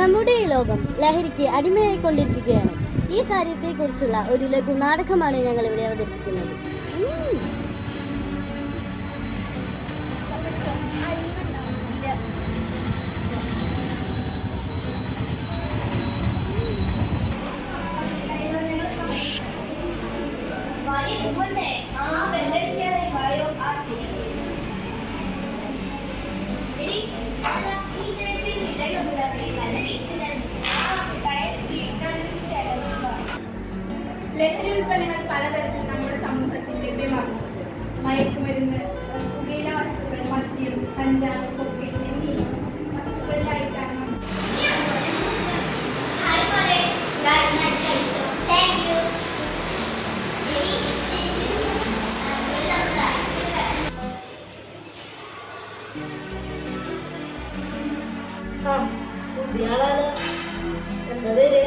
നമ്മുടെ ഈ ലോകം ലഹരിക്ക് അടിമയായിക്കൊണ്ടിരിക്കുകയാണ്. ഈ കാര്യത്തെക്കുറിച്ചുള്ള ഒരു ലഘു നാടകമാണ് ഞങ്ങൾ ഇവിടെ അവതരിപ്പിക്കുന്നത്. ലഹരി ഉൽപ്പന്നങ്ങൾ പലതരത്തിൽ നമ്മുടെ സമൂഹത്തിൽ ലഭ്യമാകുന്നുണ്ട്. മയക്കുമരുന്ന്, പുകയില വസ്തുക്കൾ, മദ്യം, കഞ്ചാവ്, കൊക്കൈൻ എന്നീ വസ്തുക്കളിലായിട്ടാണ് എന്താ പേര്?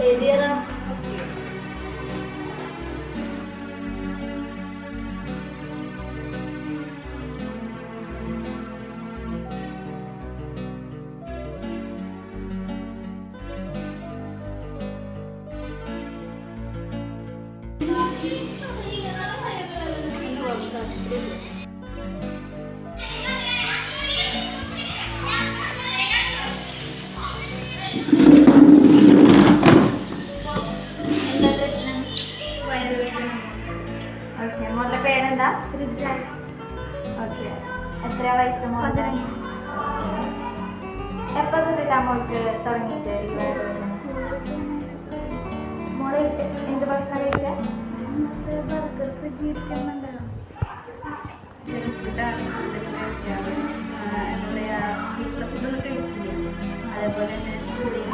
എഴുതിയതാ? മോളുടെ പേരെന്താ? ഓക്കെ. എത്ര വയസ്സ് മോളുടെ? എപ്പോ തൊട്ടിട്ടാ മോൾക്ക് തുടങ്ങിയിട്ട് മോള് എന്ത് ഭക്ഷണം കഴിച്ചേ? അതേപോലെ തന്നെ സ്കൂളിൽ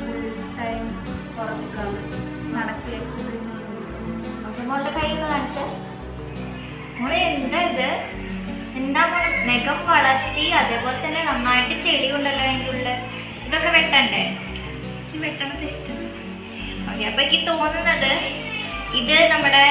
ഫുൾ ടൈം പുറത്തേക്കാണ് നടക്കുക, എക്സസൈസ് ചെയ്യുന്നത്. ഓക്കെ, മോളുടെ കയ്യിൽ നിന്ന് കാണിച്ചേ. മോളെ എന്താ ഇത്? എന്താ മോൾ നഖം വളർത്തി, അതേപോലെ തന്നെ നന്നായിട്ട് ചെടി കൊണ്ടല്ലോ അതിൻ്റെ ഉള്ളിൽ. ഇതൊക്കെ വെട്ടണ്ടേ? എനിക്ക് വെട്ടണത് ഇഷ്ടം. ഓക്കെ, അപ്പൊ എനിക്ക് തോന്നുന്നത് ഇത് നമ്മുടെ